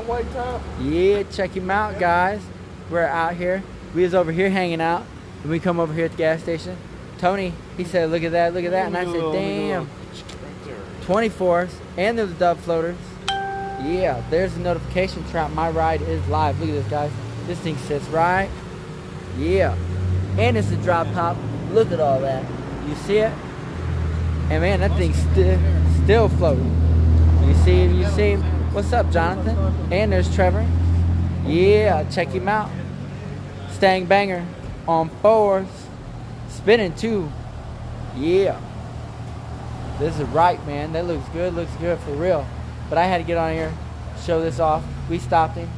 white top. Yeah, check him out, guys. We're out here. We was over here hanging out. And we come over here at the gas station. Tony, he said, look at that, look at that. And I said, damn. 24s. And there's dove floaters. Yeah, there's a notification trap. My ride is live. Look at this, guys. This thing sits right. Yeah. And it's a drop top. Look at all that. You see it? And man, that thing's still floating. You see him? You see him? What's up, Jonathan? And there's Trevor. Yeah, check him out. Mustang banger on 4s. Spinning too. Yeah. This is right, man. That looks good for real. But I had to get on here, show this off. We stopped him,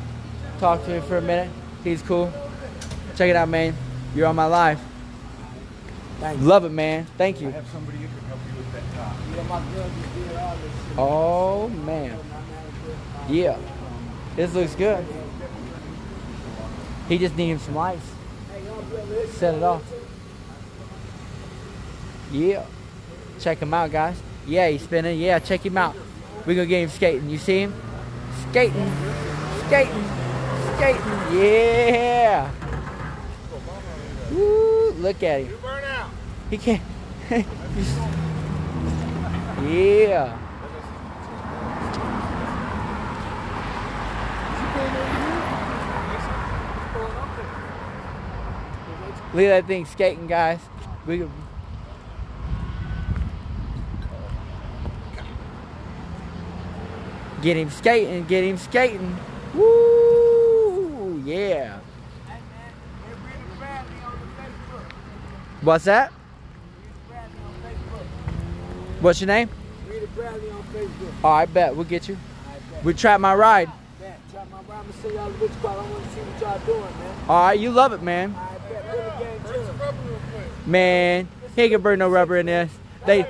talked to him for a minute. He's cool. Check it out, man. You're on my life. Thanks. Love it, man. Thank you. I have somebody who can help you with that top. Yeah, my girl just did all this shit. Oh, man. Yeah. This looks good. He just needs some ice. Set it off. Yeah. Check him out, guys. Yeah, he's spinning. Yeah, check him out. We're going to get him skating. You see him? Skating. Skating. Skating. Yeah. Woo, look at him. He can't. Yeah. Look at that thing skating, guys. Get him skating, get him skating. Woo! Yeah. What's that? What's your name? Rita Bradley on Facebook. Oh, I bet. We'll get you. We try my ride. Try my ride. I'm going to send y'all the which part. I want to see what y'all doing, man. All right, you love it, man. I bet. Really game chiller. Man, he ain't gonna burn no rubber in this. Hey,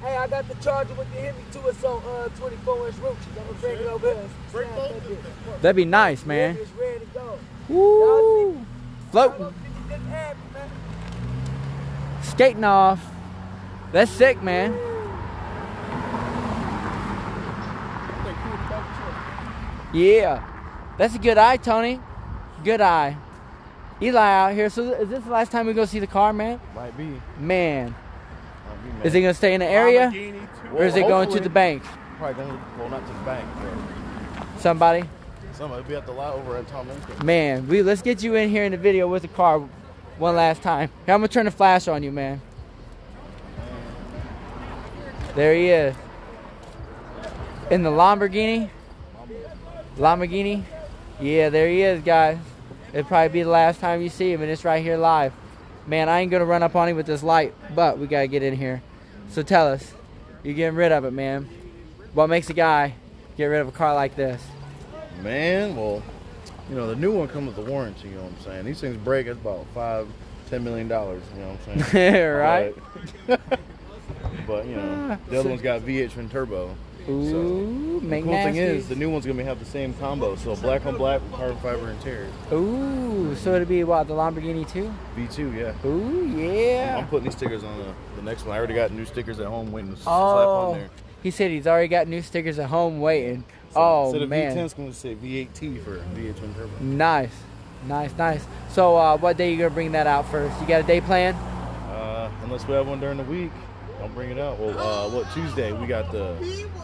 I got the charger with the Hemi too. It's on 24-inch roaches. I'm gonna bring it over here. That'd be nice, man. It's ready to go. Woo! Floating. Skating off. That's sick, man. Yeah. That's a good eye, Tony. Good eye. Eli out here. So is this the last time we go see the car, man? Might be. Man. Man. Is it going to stay in the area? Or is it going to the bank? Probably going to, well, not to the bank, but Somebody somebody will be at the lot over at Tom Lincoln. Man, let's get you in here in the video with the car one last time. Here, I'm going to turn the flash on you, man. There he is. In the Lamborghini. Lamborghini. Yeah, there he is, guys. It'll probably be the last time you see him, and it's right here live. Man, I ain't going to run up on him with this light, but we got to get in here. So tell us, you're getting rid of it, man. What makes a guy get rid of a car like this? Man, well, you know, the new one comes with the warranty, you know what I'm saying? These things break, it's about $5-10 million, you know what I'm saying? Right? But, you know, the other one's got V10 twin turbo. Ooh, so, the cool thing is, the new one's going to have the same combo. So, black on black with carbon fiber interior. Ooh, so it'll be what, the Lamborghini too? V2, yeah. Ooh, yeah. I'm putting these stickers on the next one. I already got new stickers at home waiting to slap on there. He said he's already got new stickers at home waiting. So, oh, man. Instead of V10's going to say V8T for V8 twin turbo. Nice. Nice, nice. So, what day you going to bring that out first? You got a day plan? Unless we have one during the week. I'll bring it out. Well, Tuesday we got the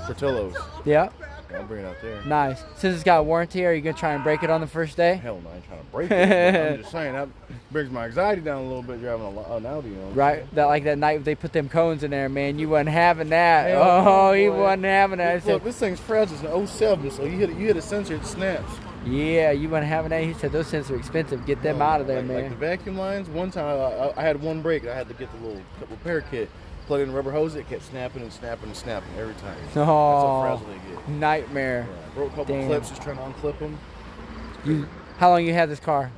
Portillo's. Yeah. I'll bring it out there. Nice. Since it's got a warranty, are you going to try and break it on the first day? Hell no, I ain't trying to break it. I'm just saying, that brings my anxiety down a little bit driving an Audi. You know? Right. That night they put them cones in there, man. You wasn't having that. Hell no, he wasn't having that. Look, this thing's fragile. It's an 07, so you hit a sensor, it snaps. Yeah, you wasn't having that. He said those sensors are expensive. Get them out of there, man. Like the vacuum lines, one time I had one break. I had to get the little repair kit. Plug in the rubber hose, it kept snapping and snapping and snapping every time. Oh, that's how fragile they get. Nightmare. Yeah, broke a couple clips just trying to unclip them. How long you had this car?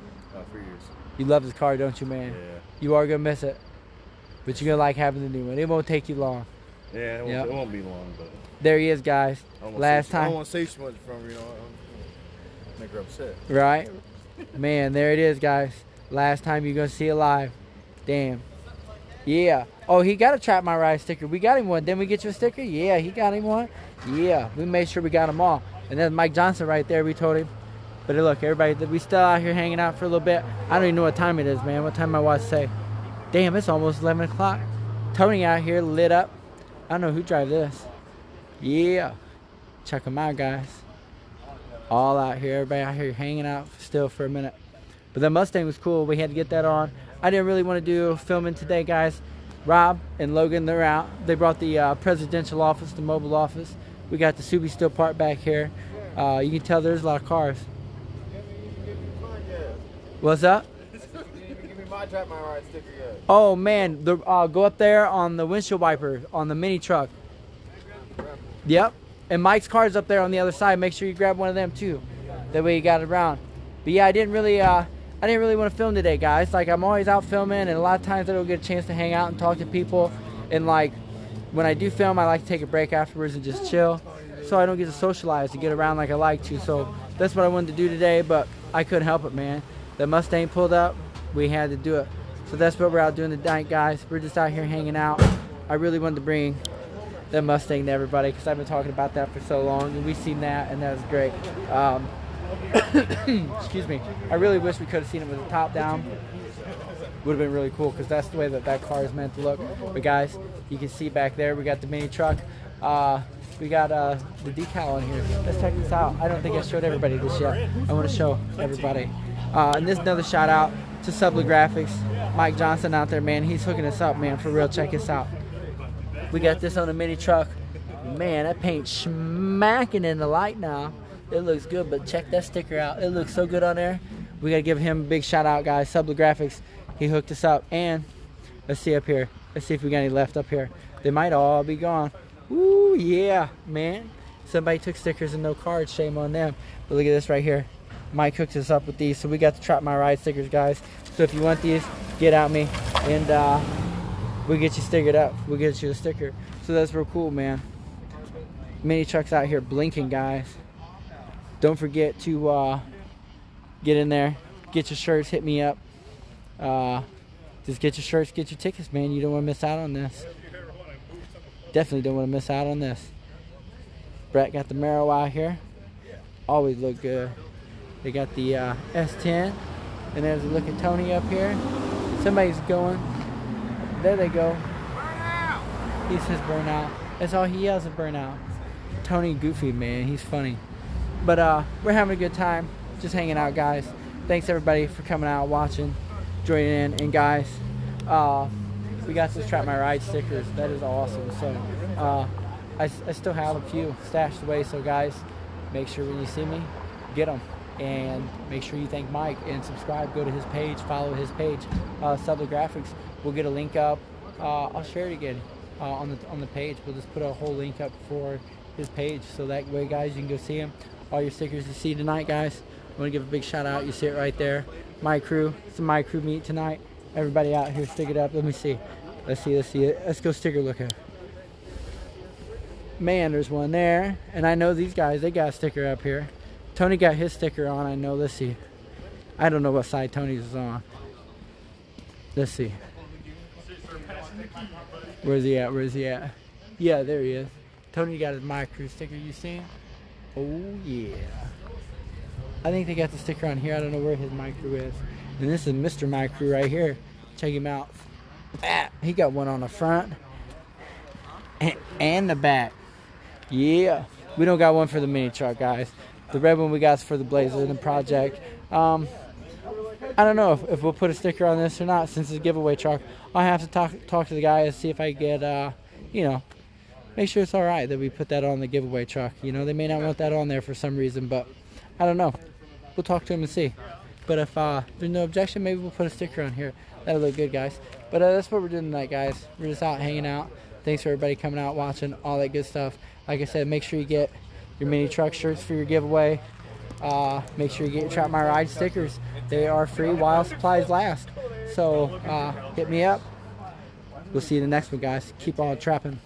3 years. You love this car, don't you, man? Yeah. You are gonna miss it, but you're gonna like having the new one. It won't take you long. Yeah, it won't be long, but there he is, guys. Last time. I don't want to say too much from make her upset. Right, man. There it is, guys. Last time you're gonna see it live. Damn. Yeah. Oh, he got a Trap My Ride sticker. We got him one. Didn't we get you a sticker? Yeah, he got him one. Yeah, we made sure we got them all. And that's Mike Johnson right there, we told him. But look, everybody, we still out here hanging out for a little bit. I don't even know what time it is, man. What time my watch say? Damn, it's almost 11 o'clock. Tony out here lit up. I don't know who drive this. Yeah. Check them out, guys. All out here. Everybody out here hanging out still for a minute. But the Mustang was cool. We had to get that on. I didn't really want to do filming today, guys. Rob and Logan, they're out. They brought the presidential office, the mobile office. We got the Subi still parked back here. You can tell there's a lot of cars. What's up? Oh man, go up there on the windshield wiper on the mini truck. Yep. And Mike's car's up there on the other side. Make sure you grab one of them too. That way you got it around. But yeah, I didn't really want to film today, guys. Like, I'm always out filming, and a lot of times I don't get a chance to hang out and talk to people. And like, when I do film, I like to take a break afterwards and just chill. So I don't get to socialize and get around like I like to. So that's what I wanted to do today, but I couldn't help it, man. The Mustang pulled up. We had to do it. So that's what we're out doing tonight, guys. We're just out here hanging out. I really wanted to bring the Mustang to everybody because I've been talking about that for so long, and we've seen that, and that was great. Excuse me. I really wish we could have seen it with the top down. Would have been really cool because that's the way that that car is meant to look. But guys, you can see back there we got the mini truck. We got the decal on here. Let's check this out. I don't think I showed everybody this yet. I want to show everybody. And this is another shout out to Subla Graphics. Mike Johnson out there, man. He's hooking us up, man. For real, check this out. We got this on the mini truck. Man, that paint's smacking in the light now. It looks good, but check that sticker out. It looks so good on there. We got to give him a big shout out, guys. Subla Graphics. He hooked us up. And let's see up here. Let's see if we got any left up here. They might all be gone. Ooh, yeah, man. Somebody took stickers and no cards. Shame on them. But look at this right here. Mike hooked us up with these. So we got the Trap My Ride stickers, guys. So if you want these, get at me. And we'll get you stickered up. We'll get you a sticker. So that's real cool, man. Mini trucks out here blinking, guys. Don't forget to get in there. Get your shirts. Hit me up. Just get your shirts. Get your tickets, man. You don't want to miss out on this. Definitely don't want to miss out on this. Brett got the Mero out here. Always look good. They got the S10. And there's a look at Tony up here. Somebody's going. There they go. He says burnout. That's all he yells at burnout. Tony Goofy, man. He's funny. But we're having a good time. Just hanging out, guys. Thanks, everybody, for coming out, watching, joining in. And, guys, we got this Trap My Ride stickers. That is awesome. So I still have a few stashed away. So, guys, make sure when you see me, get them. And make sure you thank Mike and subscribe. Go to his page. Follow his page. Subla Graphics. We'll get a link up. I'll share it again on the page. We'll just put a whole link up for his page. So that way, guys, you can go see him. All your stickers you see tonight, guys. I want to give a big shout out. You see it right there. My crew. Some My Crew meet tonight. Everybody out here stickered up. Let me see. Let's see it. Let's go sticker looking. Man, there's one there. And I know these guys, they got a sticker up here. Tony got his sticker on, I know. Let's see. I don't know what side Tony's is on. Let's see. Where's he at? Where's he at? Yeah, there he is. Tony got his My Crew sticker. You see him? Oh, yeah. I think they got the sticker on here. I don't know where his My Crew is. And this is Mr. My Crew right here. Check him out. He got one on the front and the back. Yeah. We don't got one for the mini truck, guys. The red one we got is for the Blazer and the Project. I don't know if we'll put a sticker on this or not since it's a giveaway truck. I'll have to talk to the guy and see if I get, make sure it's all right that we put that on the giveaway truck. You know, they may not want that on there for some reason, but I don't know. We'll talk to him and see. But if there's no objection, maybe we'll put a sticker on here. That'll look good, guys. But that's what we're doing tonight, guys. We're just out hanging out. Thanks for everybody coming out, watching, all that good stuff. Like I said, make sure you get your mini truck shirts for your giveaway. Make sure you get your Trap My Ride stickers. They are free while supplies last. So hit me up. We'll see you in the next one, guys. Keep on trapping.